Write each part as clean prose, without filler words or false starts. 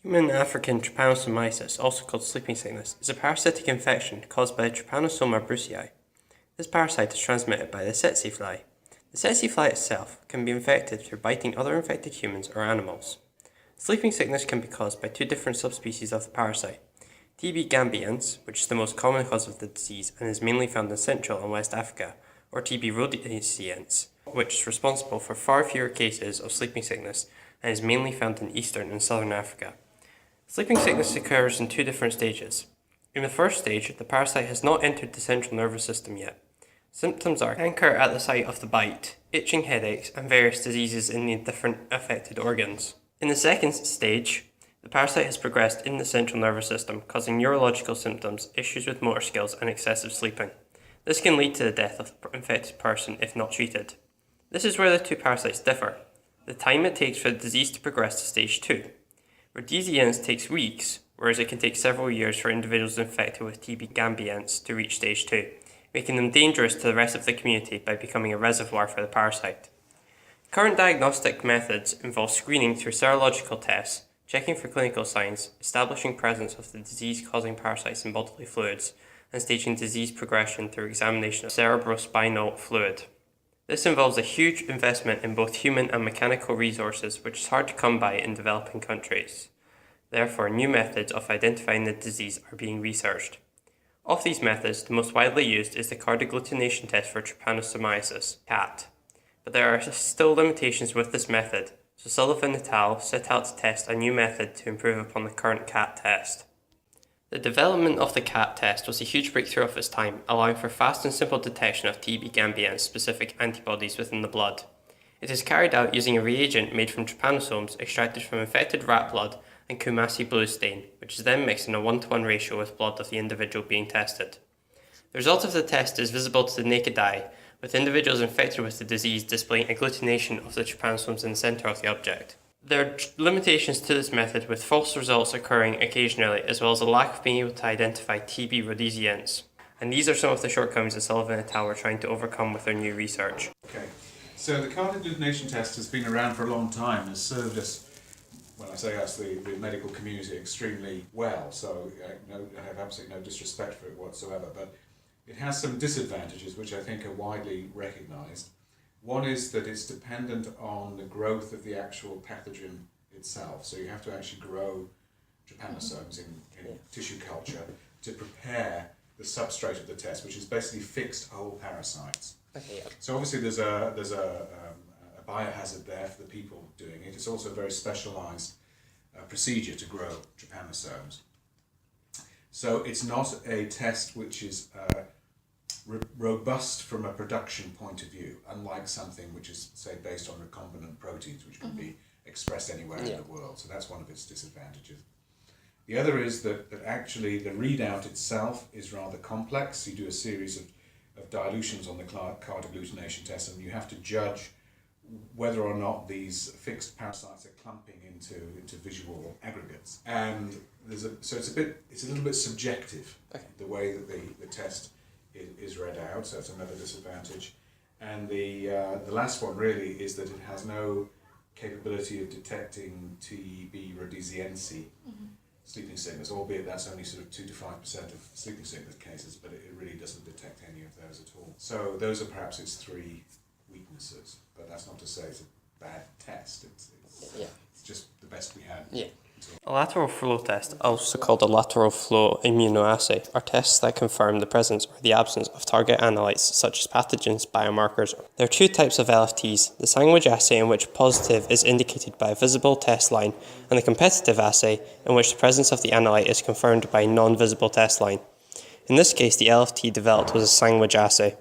Human African trypanosomiasis, also called sleeping sickness, is a parasitic infection caused by Trypanosoma brucei. This parasite is transmitted by the tsetse fly. The tsetse fly itself can be infected through biting other infected humans or animals. Sleeping sickness can be caused by two different subspecies of the parasite. TB gambians, which is the most common cause of the disease and is mainly found in Central and West Africa, or TB rhodesiense, which is responsible for far fewer cases of sleeping sickness and is mainly found in Eastern and Southern Africa. Sleeping sickness occurs in two different stages. In the first stage, the parasite has not entered the central nervous system yet. Symptoms are canker at the site of the bite, itching headaches, and various diseases in the different affected organs. In the second stage, the parasite has progressed in the central nervous system, causing neurological symptoms, issues with motor skills, and excessive sleeping. This can lead to the death of the infected person if not treated. This is where the two parasites differ: the time it takes for the disease to progress to stage 2. Rhodesiense takes weeks, whereas it can take several years for individuals infected with TB gambians to reach stage 2, making them dangerous to the rest of the community by becoming a reservoir for the parasite. Current diagnostic methods involve screening through serological tests, checking for clinical signs, establishing presence of the disease-causing parasites in bodily fluids, and staging disease progression through examination of cerebrospinal fluid. This involves a huge investment in both human and mechanical resources, which is hard to come by in developing countries. Therefore, new methods of identifying the disease are being researched. Of these methods, the most widely used is the card agglutination test for trypanosomiasis, CAT. But there are still limitations with this method, so Sullivan et al. Set out to test a new method to improve upon the current CAT test. The development of the CAT test was a huge breakthrough of its time, allowing for fast and simple detection of TB gambians-specific antibodies within the blood. It is carried out using a reagent made from trypanosomes extracted from infected rat blood and Kumasi blue stain, which is then mixed in a 1-to-1 ratio with blood of the individual being tested. The result of the test is visible to the naked eye, with individuals infected with the disease displaying agglutination of the trypanosomes in the center of the object. There are limitations to this method, with false results occurring occasionally, as well as a lack of being able to identify TB rhodesiense. And these are some of the shortcomings that Sullivan et al. Were trying to overcome with their new research. Okay, so the card agglutination test has been around for a long time and has served us, when I say us, the medical community, extremely well. So I have absolutely no disrespect for it whatsoever, but it has some disadvantages which I think are widely recognised. One is that it's dependent on the growth of the actual pathogen itself. So you have to actually grow trypanosomes in tissue culture to prepare the substrate of the test, which is basically fixed whole parasites. Okay, yeah. So obviously there's a biohazard there for the people doing it. It's also a very specialised procedure to grow trypanosomes. So it's not a test which is robust from a production point of view, unlike something which is, say, based on recombinant proteins, which can be expressed anywhere in the world. So that's one of its disadvantages. The other is that actually the readout itself is rather complex. You do a series of dilutions on the card agglutination test, and you have to judge whether or not these fixed parasites are clumping into visual aggregates. And so it's a little bit subjective, the way that the test is read out, so it's another disadvantage. And the last one really is that it has no capability of detecting TB rhodesiense sleeping sickness, albeit that's only sort of 2 to 5% of sleeping sickness cases, but it really doesn't detect any of those at all. So those are perhaps its three weaknesses, but that's not to say it's a bad test. It's just the best we had. Yeah. A lateral flow test, also called a lateral flow immunoassay, are tests that confirm the presence or the absence of target analytes such as pathogens, biomarkers. There are two types of LFTs: the sandwich assay, in which positive is indicated by a visible test line, and the competitive assay, in which the presence of the analyte is confirmed by a non-visible test line. In this case, the LFT developed was a sandwich assay.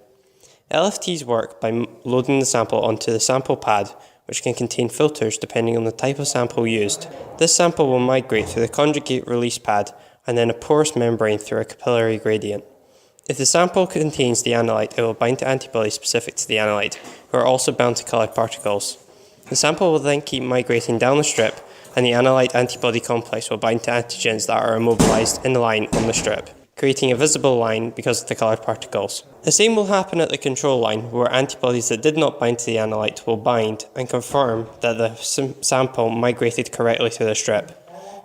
LFTs work by loading the sample onto the sample pad, which can contain filters depending on the type of sample used. This sample will migrate through the conjugate release pad and then a porous membrane through a capillary gradient. If the sample contains the analyte, it will bind to antibodies specific to the analyte, who are also bound to coloured particles. The sample will then keep migrating down the strip, and the analyte antibody complex will bind to antigens that are immobilized in the line on the strip, creating a visible line because of the coloured particles. The same will happen at the control line, where antibodies that did not bind to the analyte will bind and confirm that the sample migrated correctly through the strip.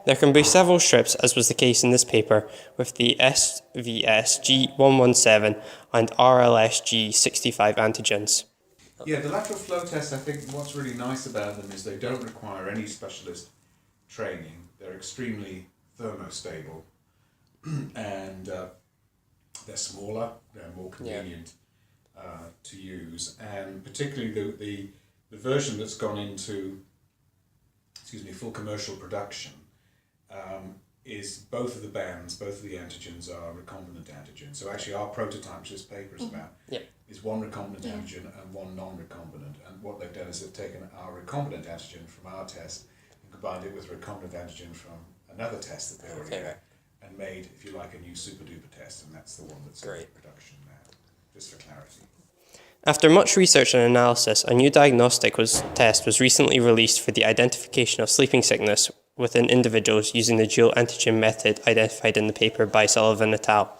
There can be several strips, as was the case in this paper, with the SVSG117 and RLSG65 antigens. Yeah, the lateral flow tests, I think what's really nice about them is they don't require any specialist training. They're extremely thermostable and they're smaller, they're more convenient to use, and particularly the version that's gone into full commercial production is both of the bands, both of the antigens are recombinant antigens. So actually our prototype, which this paper is about, is one recombinant antigen and one non-recombinant. And what they've done is they've taken our recombinant antigen from our test and combined it with recombinant antigen from another test that they already had, and made, if you like, a new super duper test, and that's the one that's in production now, just for clarity. After much research and analysis, a new diagnostic test was recently released for the identification of sleeping sickness within individuals using the dual antigen method identified in the paper by Sullivan et al.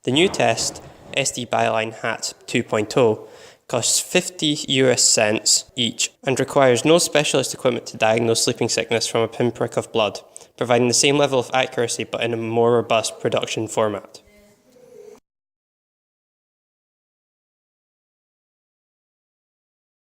The new test, SD Byline HAT 2.0, costs 50 US cents each and requires no specialist equipment to diagnose sleeping sickness from a pinprick of blood, providing the same level of accuracy but in a more robust production format.